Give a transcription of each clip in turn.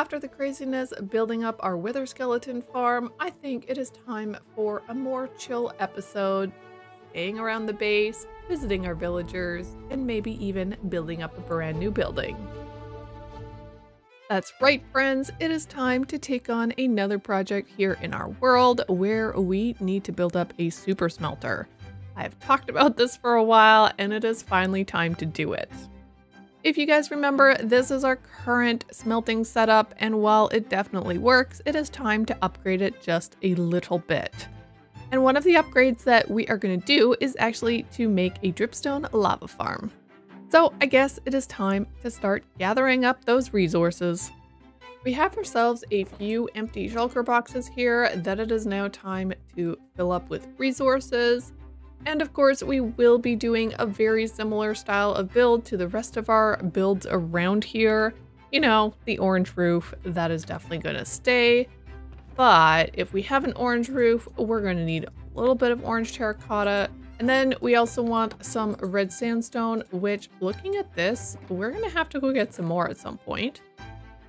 After the craziness building up our wither skeleton farm, I think it is time for a more chill episode, staying around the base, visiting our villagers, and maybe even building up a brand new building. That's right, friends, it is time to take on another project here in our world where we need to build up a super smelter. I've talked about this for a while and it is finally time to do it. If you guys remember, this is our current smelting setup, and while it definitely works, it is time to upgrade it just a little bit. And one of the upgrades that we are going to do is actually to make a dripstone lava farm. So I guess it is time to start gathering up those resources. We have ourselves a few empty shulker boxes here that it is now time to fill up with resources. And of course, we will be doing a very similar style of build to the rest of our builds around here. You know, the orange roof, that is definitely going to stay. But if we have an orange roof, we're going to need a little bit of orange terracotta. And then we also want some red sandstone, which, looking at this, we're going to have to go get some more at some point.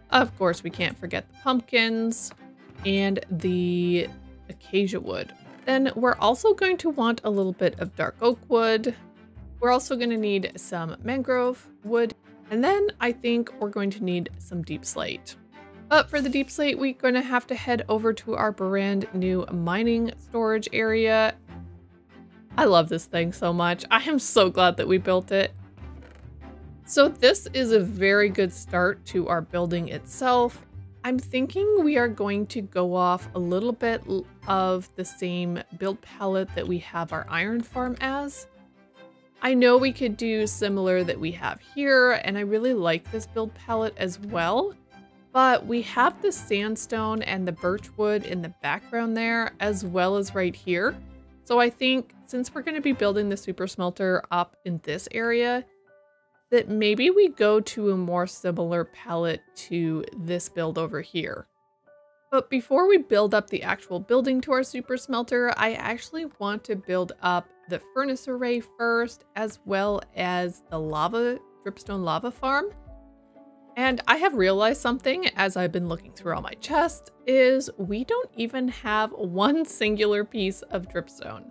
Of course, we can't forget the pumpkins and the acacia wood. Then we're also going to want a little bit of dark oak wood. We're also going to need some mangrove wood. And then I think we're going to need some deep slate. But for the deep slate, we're going to have to head over to our brand new mining storage area. I love this thing so much. I am so glad that we built it. So this is a very good start to our building itself. I'm thinking we are going to go off a little bit of the same build palette that we have our iron farm as. I know we could do similar that we have here, and I really like this build palette as well, but we have the sandstone and the birch wood in the background there, as well as right here. So I think since we're going to be building the super smelter up in this area, that maybe we go to a more similar palette to this build over here. But before we build up the actual building to our super smelter, I actually want to build up the furnace array first, as well as the dripstone lava farm. And I have realized something as I've been looking through all my chests, is we don't even have one singular piece of dripstone.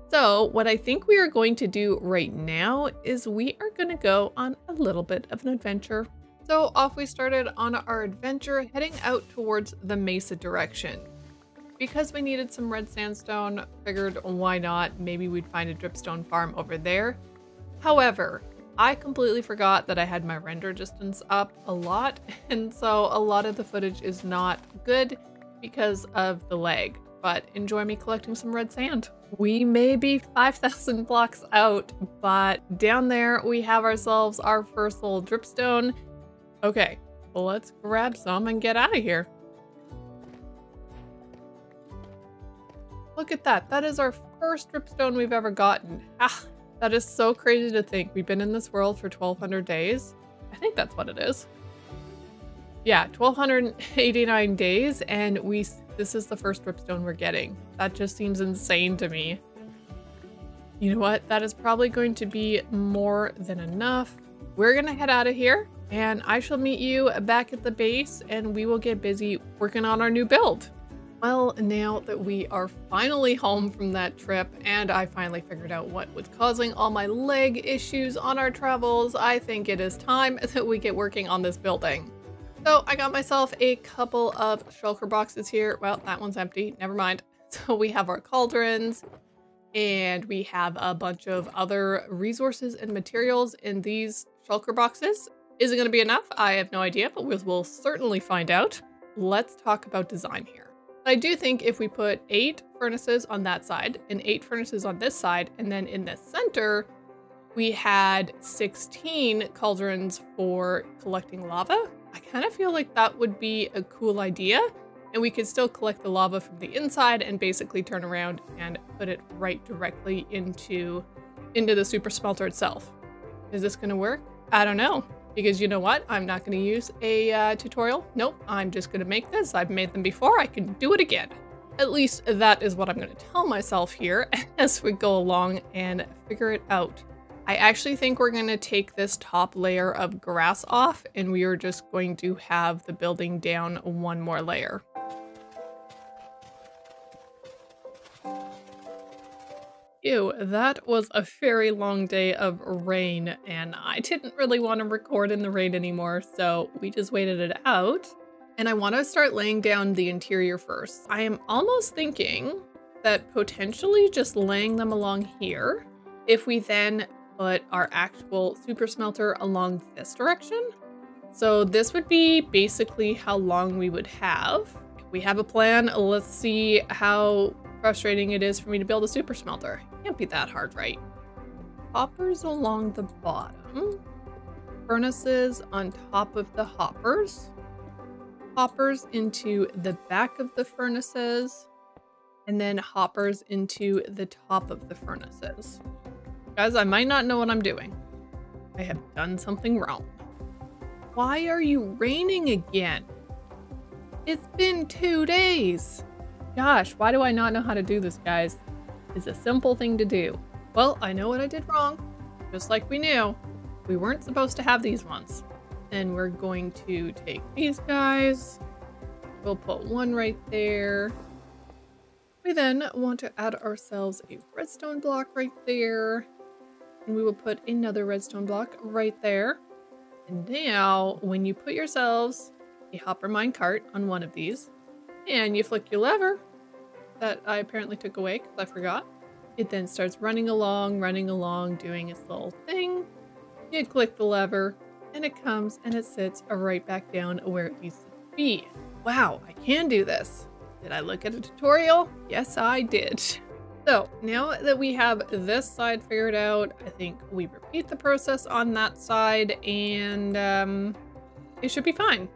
So what I think we are going to do right now is we are going to go on a little bit of an adventure. So off we started on our adventure, heading out towards the mesa direction. Because we needed some red sandstone, figured why not, maybe we'd find a dripstone farm over there. However, I completely forgot that I had my render distance up a lot, and so a lot of the footage is not good because of the lag. But enjoy me collecting some red sand. We may be 5,000 blocks out, but down there we have ourselves our first little dripstone. Okay, well, let's grab some and get out of here. Look at that. That is our first dripstone we've ever gotten. Ah, that is so crazy to think. We've been in this world for 1,200 days. I think that's what it is. Yeah, 1,289 days, and this is the first dripstone we're getting. That just seems insane to me. You know what? That is probably going to be more than enough. We're gonna head out of here, and I shall meet you back at the base, and we will get busy working on our new build. Well, now that we are finally home from that trip, and I finally figured out what was causing all my leg issues on our travels, I think it is time that we get working on this building. So I got myself a couple of shulker boxes here. Well, that one's empty. Never mind. So we have our cauldrons, and we have a bunch of other resources and materials in these shulker boxes. Is it going to be enough? I have no idea, but we'll certainly find out. Let's talk about design here. I do think if we put 8 furnaces on that side and 8 furnaces on this side, and then in the center, we had 16 cauldrons for collecting lava. I kind of feel like that would be a cool idea, and we could still collect the lava from the inside and basically turn around and put it right directly into the super smelter itself. Is this going to work? I don't know, because you know what? I'm not going to use a tutorial. Nope, I'm just going to make this. I've made them before. I can do it again. At least that is what I'm going to tell myself here as we go along and figure it out. I actually think we're going to take this top layer of grass off and we are just going to have the building down one more layer. Ew, that was a very long day of rain and I didn't really want to record in the rain anymore, so we just waited it out. And I want to start laying down the interior first. I am almost thinking that potentially just laying them along here, if we then put our actual super smelter along this direction. So this would be basically how long we would have. We have a plan. Let's see how frustrating it is for me to build a super smelter. Can't be that hard, right? Hoppers along the bottom. Furnaces on top of the hoppers. Hoppers into the back of the furnaces. And then hoppers into the top of the furnaces. Guys, I might not know what I'm doing. I have done something wrong. Why are you raining again? It's been 2 days. Gosh, why do I not know how to do this, guys? It's a simple thing to do. Well, I know what I did wrong. Just like we knew. We weren't supposed to have these ones. And we're going to take these guys. We'll put one right there. We then want to add ourselves a redstone block right there. And we will put another redstone block right there. And now, when you put yourselves a hopper minecart on one of these, and you flick your lever, that I apparently took away because I forgot, it then starts running along, doing its little thing. You click the lever, and it comes and it sits right back down where it needs to be. Wow, I can do this. Did I look at a tutorial? Yes, I did. So now that we have this side figured out, I think we repeat the process on that side and it should be fine.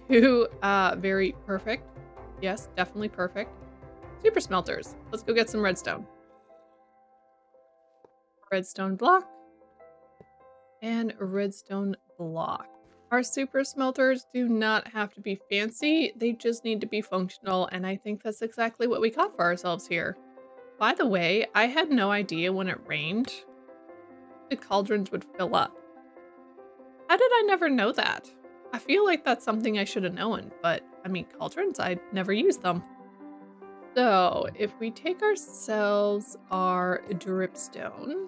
Very perfect. Yes, definitely perfect. Super smelters. Let's go get some redstone. Redstone block. And redstone block. Our super smelters do not have to be fancy. They just need to be functional. And I think that's exactly what we got for ourselves here. By the way, I had no idea when it rained the cauldrons would fill up. How did I never know that? I feel like that's something I should have known, but I mean, cauldrons, I never used them. So if we take ourselves our dripstone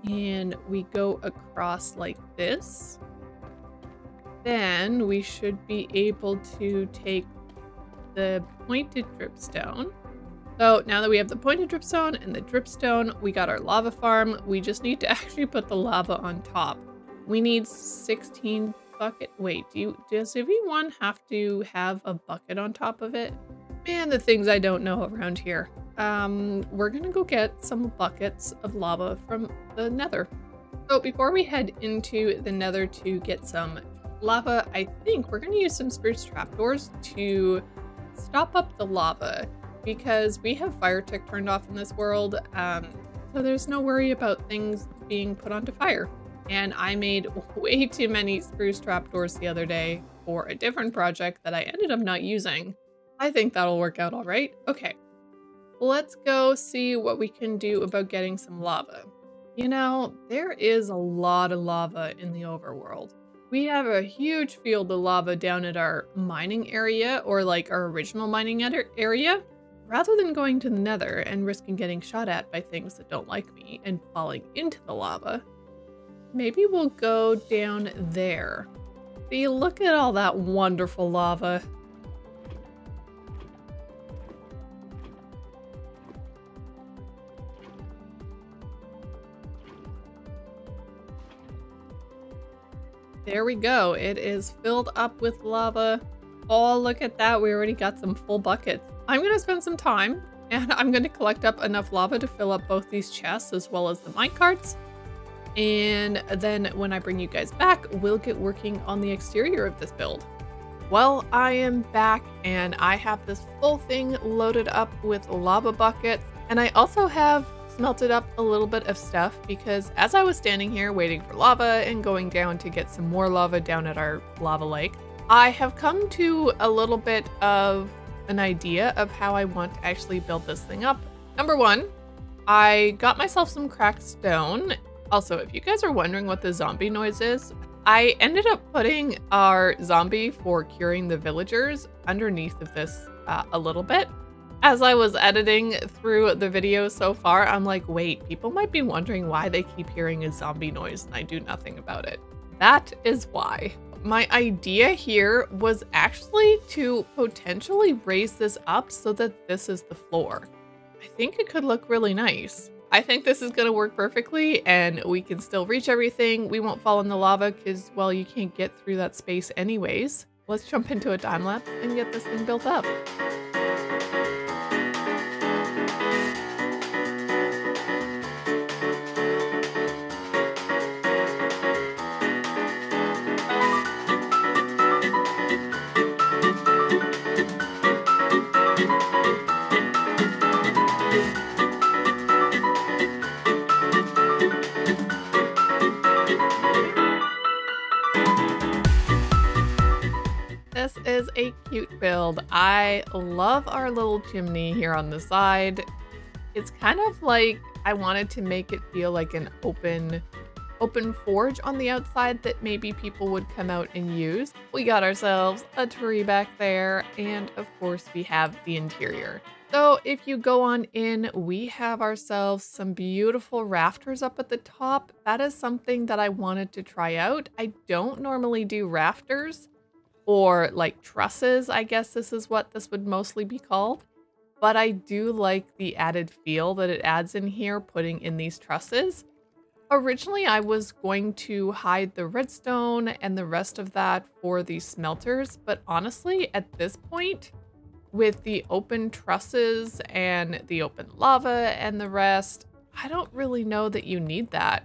and we go across like this, then we should be able to take the pointed dripstone. So now that we have the pointed dripstone and the dripstone, we got our lava farm. We just need to actually put the lava on top. We need 16 bucket. Wait, does everyone have to have a bucket on top of it? Man, the things I don't know around here. We're gonna go get some buckets of lava from the nether. So before we head into the nether to get some lava, I think we're gonna use some spruce trapdoors to stop up the lava, because we have fire tick turned off in this world, so there's no worry about things being put onto fire. And I made way too many spruce trapdoors the other day for a different project that I ended up not using. I think that'll work out all right. Okay, let's go see what we can do about getting some lava. You know, there is a lot of lava in the overworld. We have a huge field of lava down at our mining area, or like our original mining area. Rather than going to the nether and risking getting shot at by things that don't like me and falling into the lava, maybe we'll go down there. See, look at all that wonderful lava. There we go. It is filled up with lava. Oh, look at that. We already got some full buckets. I'm going to spend some time and I'm going to collect up enough lava to fill up both these chests as well as the minecarts. And then when I bring you guys back, we'll get working on the exterior of this build. Well, I am back and I have this full thing loaded up with lava buckets. And I also have smelted up a little bit of stuff because as I was standing here waiting for lava and going down to get some more lava down at our lava lake, I have come to a little bit of an idea of how I want to actually build this thing up. Number one, I got myself some cracked stone Also, if you guys are wondering what the zombie noise is, I ended up putting our zombie for curing the villagers underneath of this a little bit. As I was editing through the video so far, I'm like, wait, people might be wondering why they keep hearing a zombie noise and I do nothing about it. That is why. My idea here was actually to potentially raise this up so that this is the floor. I think it could look really nice. I think this is gonna work perfectly and we can still reach everything. We won't fall in the lava because, well, you can't get through that space anyways. Let's jump into a time lapse and get this thing built up. This is a cute build. I love our little chimney here on the side. It's kind of like I wanted to make it feel like an open forge on the outside that maybe people would come out and use. We got ourselves a tree back there, and of course we have the interior. So if you go on in, we have ourselves some beautiful rafters up at the top. That is something that I wanted to try out. I don't normally do rafters, or like trusses, I guess this is what this would mostly be called. But I do like the added feel that it adds in here, putting in these trusses. Originally, I was going to hide the redstone and the rest of that for the smelters, but honestly, at this point, with the open trusses and the open lava and the rest, I don't really know that you need that.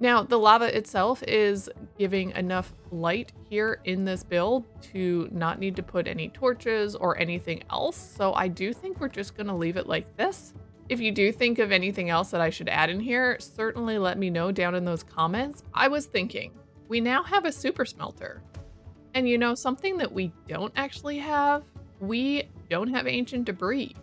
Now, the lava itself is giving enough light here in this build to not need to put any torches or anything else, so I do think we're just gonna leave it like this. If you do think of anything else that I should add in here, certainly let me know down in those comments. I was thinking, we now have a super smelter. And you know, something that we don't actually have, we don't have ancient debris.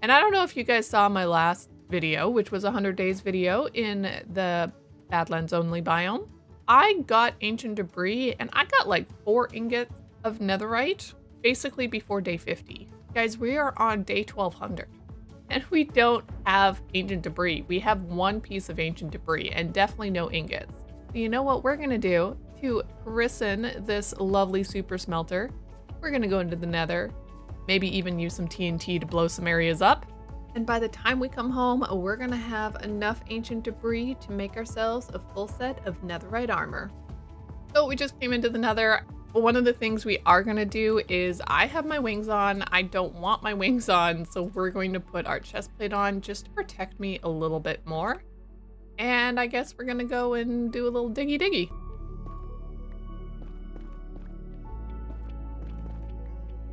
And I don't know if you guys saw my last video, which was a 100 days video in the Badlands only biome. I got ancient debris and I got like 4 ingots of netherite basically before day 50. Guys, we are on day 1200 and we don't have ancient debris. We have 1 piece of ancient debris and definitely no ingots. So you know what we're gonna do to christen this lovely super smelter? We're gonna go into the nether, maybe even use some TNT to blow some areas up. And by the time we come home, we're gonna have enough ancient debris to make ourselves a full set of netherite armor. So we just came into the nether. One of the things we are gonna do is I have my wings on. I don't want my wings on, so we're going to put our chest plate on just to protect me a little bit more. And I guess we're gonna go and do a little diggy diggy.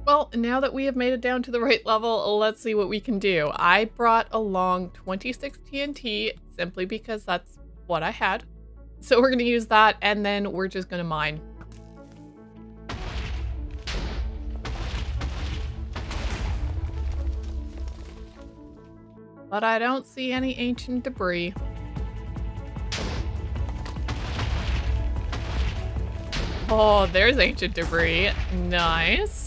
Well, now that we have made it down to the right level, let's see what we can do. I brought along 26 TNT simply because that's what I had. So we're gonna use that and then we're just gonna mine. But I don't see any ancient debris. Oh, there's ancient debris. Nice.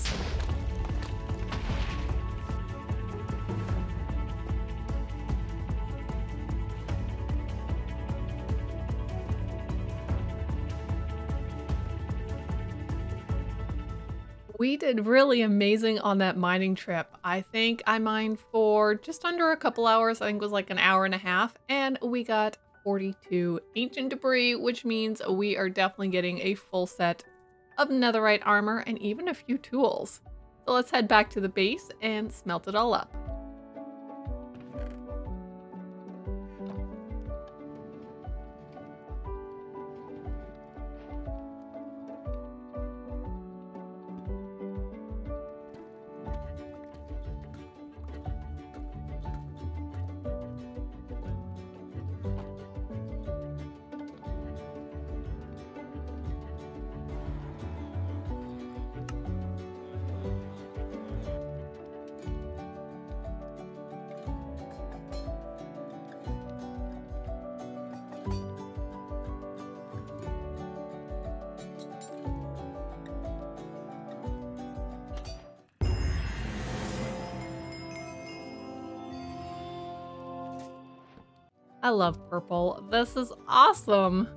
We did really amazing on that mining trip. I think I mined for just under a couple hours. I think it was like an hour and a half, and we got 42 ancient debris, which means we are definitely getting a full set of netherite armor and even a few tools. So let's head back to the base and smelt it all up. I love purple. This is awesome.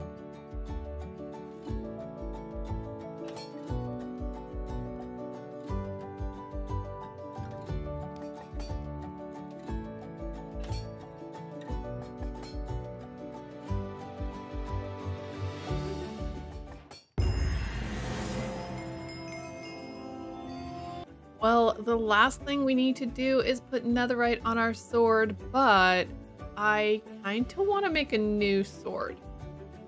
Well, the last thing we need to do is put netherite on our sword, but I kind of want to make a new sword.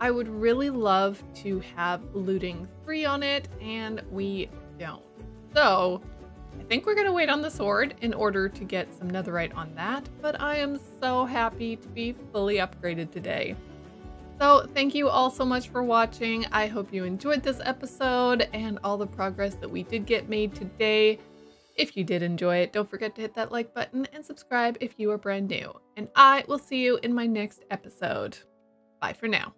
I would really love to have looting 3 on it, and we don't. So I think we're going to wait on the sword in order to get some netherite on that, but I am so happy to be fully upgraded today. So thank you all so much for watching. I hope you enjoyed this episode and all the progress that we did get made today. If you did enjoy it, don't forget to hit that like button and subscribe if you are brand new. And I will see you in my next episode. Bye for now.